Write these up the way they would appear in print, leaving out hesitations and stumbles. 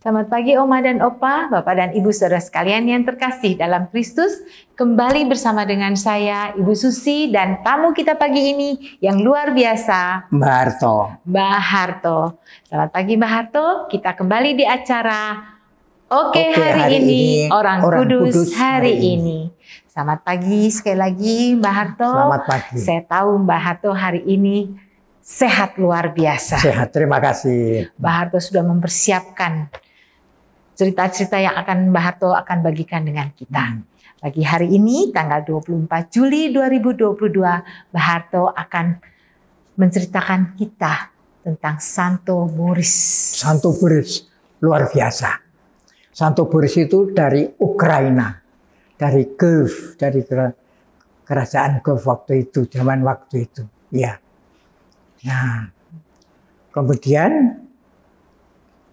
Selamat pagi Oma dan Opa, Bapak dan Ibu saudara sekalian yang terkasih dalam Kristus. Kembali bersama dengan saya, Ibu Susi, dan tamu kita pagi ini yang luar biasa, Mbak Harto. Mbak Harto. Selamat pagi Mbak Harto, kita kembali di acara Oke, hari ini Orang Kudus hari ini. Selamat pagi sekali lagi Mbak Harto. Selamat pagi. Saya tahu Mbak Harto hari ini sehat luar biasa. Sehat, terima kasih. Mbak Harto sudah mempersiapkan cerita-cerita yang akan Mbak Harto akan bagikan dengan kita. Pagi hari ini tanggal 24 Juli 2022 Mbak Harto akan menceritakan kita tentang Santo Boris. Santo Boris luar biasa. Santo Boris itu dari Ukraina, dari Kiev, dari kerajaan Kiev waktu itu, zaman waktu itu. Ya. Nah, kemudian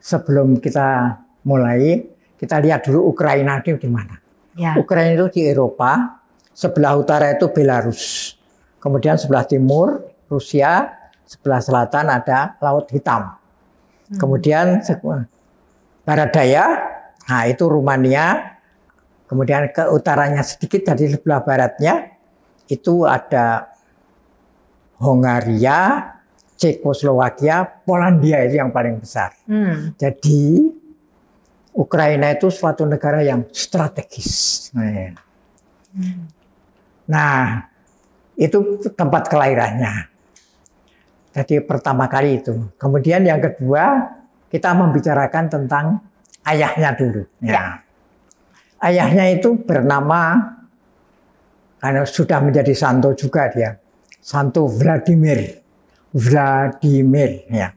sebelum kita mulai, kita lihat dulu Ukraina itu di mana. Ya. Ukraina itu di Eropa, sebelah utara itu Belarus. Kemudian sebelah timur Rusia, sebelah selatan ada Laut Hitam. Kemudian barat daya, nah itu Rumania. Kemudian ke utaranya sedikit dari sebelah baratnya itu ada Hongaria, Cekoslowakia, Polandia itu yang paling besar. Jadi Ukraina itu suatu negara yang strategis. Nah, itu tempat kelahirannya. Jadi pertama kali itu. Kemudian yang kedua, kita membicarakan tentang ayahnya dulu. Ya. Ayahnya itu bernama, karena sudah menjadi santo juga dia, Santo Vladimir. Vladimir, ya.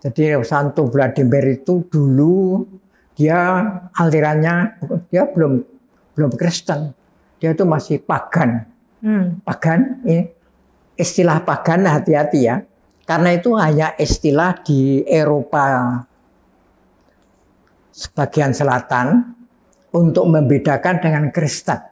Jadi Santo Vladimir itu dulu dia alirannya dia belum Kristen, dia itu masih pagan. Pagan, ini istilah pagan hati-hati ya, karena itu hanya istilah di Eropa sebagian selatan untuk membedakan dengan Kristen.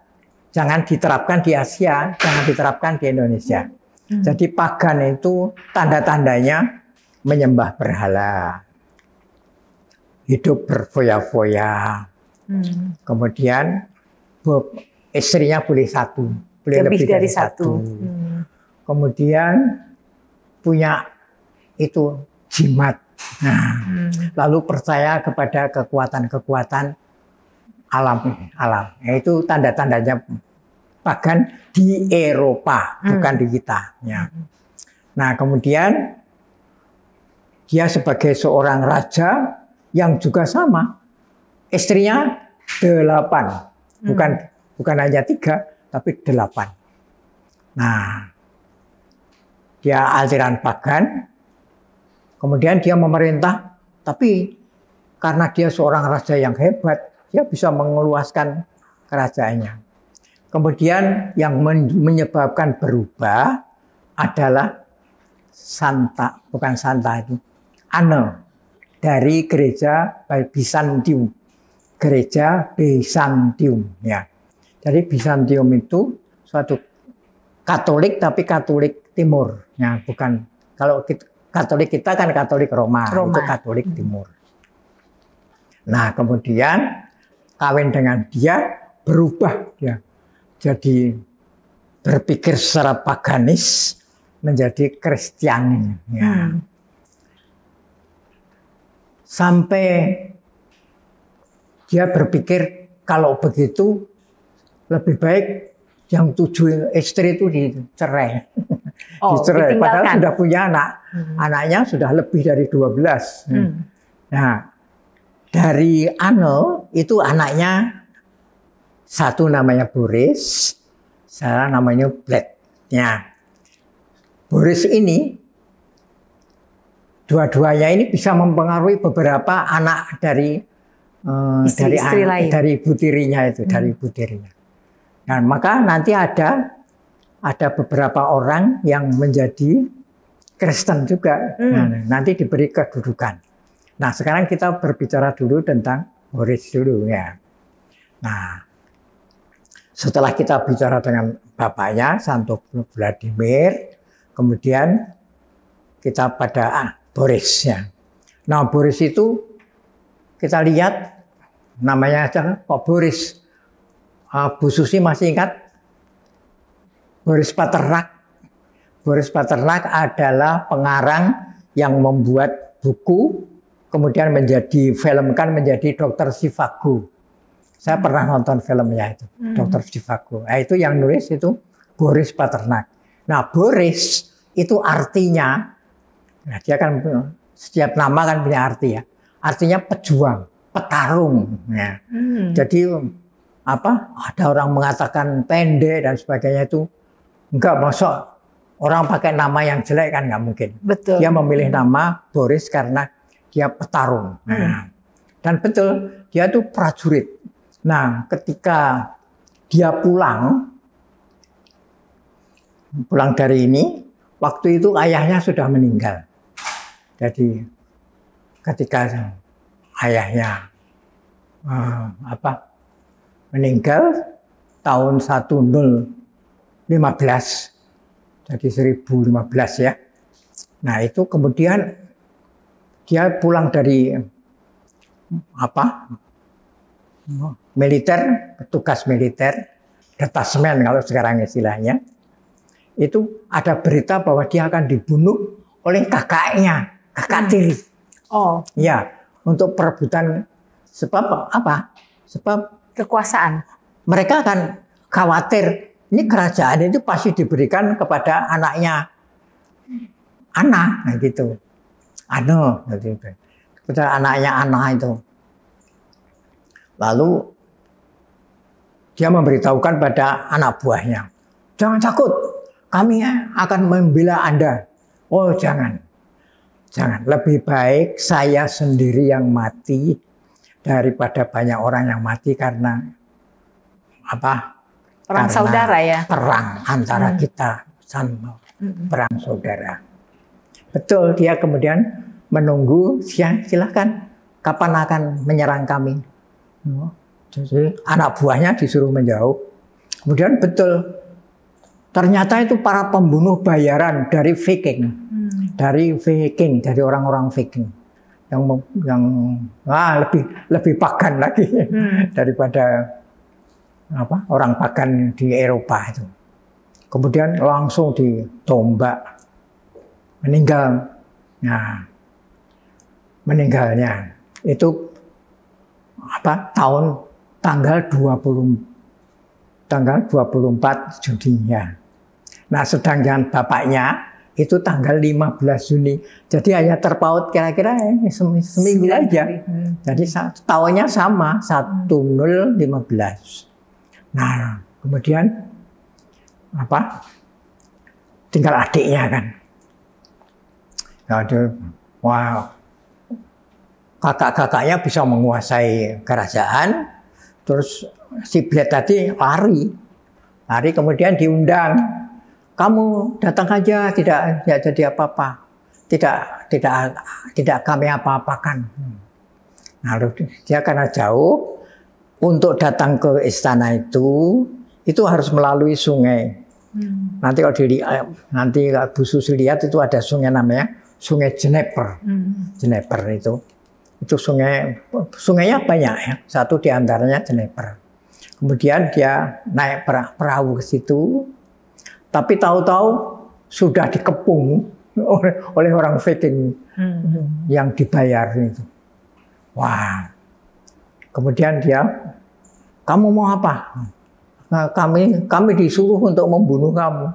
Jangan diterapkan di Asia, jangan diterapkan di Indonesia. Jadi pagan itu tanda-tandanya menyembah berhala, hidup berfoya-foya. Kemudian istrinya boleh satu, boleh lebih dari satu. Kemudian punya itu jimat. Nah, lalu percaya kepada kekuatan-kekuatan alam. Itu tanda-tandanya pagan di Eropa, bukan di kita. Ya. Nah, kemudian dia sebagai seorang raja yang juga sama, istrinya 8, bukan hanya 3, tapi 8. Nah, dia aliran pagan, kemudian dia memerintah, tapi karena dia seorang raja yang hebat, dia bisa mengeluaskan kerajaannya. Kemudian yang menyebabkan berubah adalah bukan Santa itu, Anne dari gereja Bizantium. Gereja Bizantium ya. Jadi Bizantium itu suatu Katolik tapi Katolik Timur ya, bukan kalau Katolik kita kan Katolik Roma. Itu Katolik Timur. Nah, kemudian kawin dengan dia berubah ya. Jadi berpikir secara paganis menjadi Kristiani ya. Sampai dia berpikir kalau begitu lebih baik yang 7 istri itu dicerai. Dicerai padahal sudah punya anak. Anaknya sudah lebih dari 12. Nah, dari Anne itu anaknya satu namanya Boris, saya namanya Vlad. Ya. Boris ini dua-duanya ini bisa mempengaruhi beberapa anak dari ibu tirinya itu, dari ibu tirinya. Nah, maka nanti ada beberapa orang yang menjadi Kristen juga. Nah, nanti diberi kedudukan. Nah, sekarang kita berbicara dulu tentang Boris dulu ya. Nah, setelah kita bicara dengan bapaknya, Santo Vladimir, kemudian kita pada Boris ya. Nah, Boris itu kita lihat namanya aja kok Boris. Bu Susi masih ingat Boris Paternak? Boris Paternak adalah pengarang yang membuat buku, kemudian menjadi filmkan menjadi Dr. Zhivago. Saya pernah nonton filmnya itu, Dr. Zhivago. Nah, itu yang nulis itu Boris Paternak. Nah, Boris itu artinya, nah dia kan setiap nama kan punya arti ya. Artinya pejuang, petarung. Ya. Jadi apa? Ada orang mengatakan pendek dan sebagainya itu enggak, masuk orang pakai nama yang jelek kan nggak mungkin. Betul. Dia memilih nama Boris karena dia petarung. Nah, dan betul dia itu prajurit. Nah, ketika dia pulang dari ini, waktu itu ayahnya sudah meninggal. Jadi ketika ayahnya meninggal tahun 1015, jadi 1015 ya. Nah itu kemudian dia pulang dari militer, petugas militer, detasmen kalau sekarang istilahnya. Itu ada berita bahwa dia akan dibunuh oleh kakaknya, kakak tiri. Oh, ya, untuk perebutan sebab apa? Sebab kekuasaan. Mereka akan khawatir ini kerajaan itu pasti diberikan kepada anaknya, Ana, gitu. Kepada anaknya Ana itu. Lalu dia memberitahukan pada anak buahnya, jangan takut, kami akan membela Anda. Oh jangan, lebih baik saya sendiri yang mati daripada banyak orang yang mati karena perang saudara ya. Perang antara kita sama perang saudara. Betul, dia kemudian menunggu, silahkan kapan akan menyerang kami. Jadi anak buahnya disuruh menjauh. Kemudian betul, ternyata itu para pembunuh bayaran dari Viking, dari orang-orang Viking yang lebih pagan lagi daripada orang pagan di Eropa itu. Kemudian langsung ditombak, meninggal. Nah, meninggalnya itu tanggal 24 Juni ya. Nah, sedangkan bapaknya itu tanggal 15 Juni. Jadi hanya terpaut kira-kira seminggu aja. Jadi tahunnya sama, 1015. Nah, kemudian tinggal adiknya kan. Wow. Kakak-kakaknya bisa menguasai kerajaan, terus si Bled tadi lari kemudian diundang, kamu datang aja, tidak jadi apa-apa, tidak kami apa-apakan. Lalu dia karena jauh, untuk datang ke istana itu harus melalui sungai. Nanti kalau nanti Bu Susi lihat itu ada sungai namanya Sungai Jeneper. Jeneper itu sungainya banyak ya. Satu diantaranya Jeneper. Kemudian dia naik perahu ke situ, tapi tahu-tahu sudah dikepung oleh orang Viking yang dibayar itu. Wah. Kemudian dia, kamu mau apa? Nah, kami disuruh untuk membunuh kamu.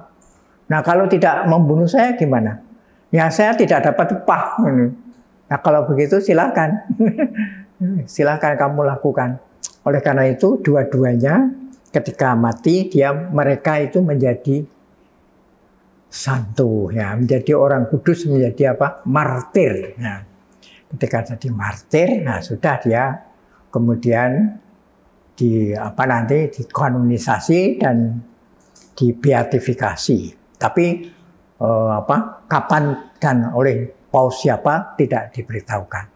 Nah kalau tidak membunuh saya gimana? Ya saya tidak dapat upah. Nah kalau begitu silakan, silakan kamu lakukan. Oleh karena itu dua-duanya ketika mati mereka itu menjadi santo, ya, menjadi orang kudus, menjadi martir. Nah, ketika jadi martir, nah sudah dia kemudian dikanonisasi dan dibeatifikasi. Tapi kapan dan oleh paus siapa tidak diberitahukan.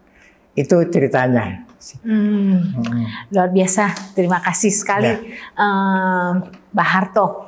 Itu ceritanya. Luar biasa, terima kasih sekali Mbah Harto.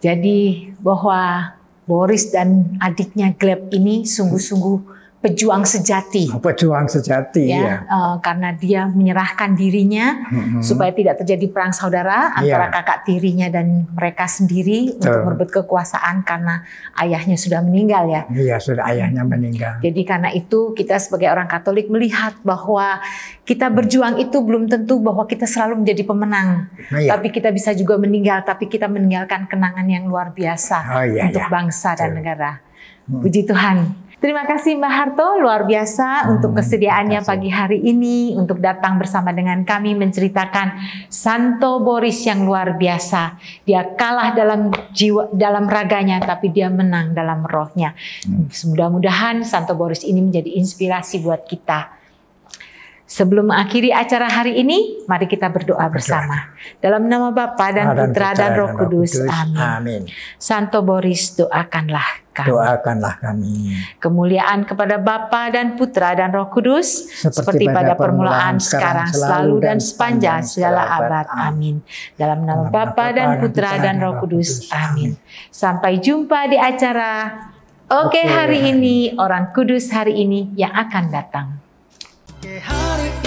Jadi bahwa Boris dan adiknya Gleb ini sungguh-sungguh pejuang sejati. Pejuang sejati ya. Karena dia menyerahkan dirinya supaya tidak terjadi perang saudara antara kakak tirinya dan mereka sendiri untuk merebut kekuasaan karena ayahnya sudah meninggal ya. Iya, sudah ayahnya meninggal. Jadi karena itu kita sebagai orang Katolik melihat bahwa kita berjuang itu belum tentu bahwa kita selalu menjadi pemenang. Tapi kita bisa juga meninggal, tapi kita meninggalkan kenangan yang luar biasa untuk bangsa dan negara. Puji Tuhan. Terima kasih Mbah Harto, luar biasa untuk kesediaannya pagi hari ini untuk datang bersama dengan kami menceritakan Santo Boris yang luar biasa. Dia kalah dalam jiwa, dalam raganya, tapi dia menang dalam rohnya. Mudah-mudahan Santo Boris ini menjadi inspirasi buat kita. Sebelum mengakhiri acara hari ini, mari kita berdoa bersama. Dalam nama Bapa dan Putra dan Roh Kudus. Amin. Santo Boris, doakanlah kami. Doakanlah kami. Kemuliaan kepada Bapa dan Putra dan Roh Kudus, seperti pada permulaan, sekarang, selalu, dan sepanjang segala abad. Amin. Dalam nama Bapa dan Putra dan Roh Kudus. Amin. Sampai jumpa di acara Oke hari ini, Orang Kudus hari ini yang akan datang. Hari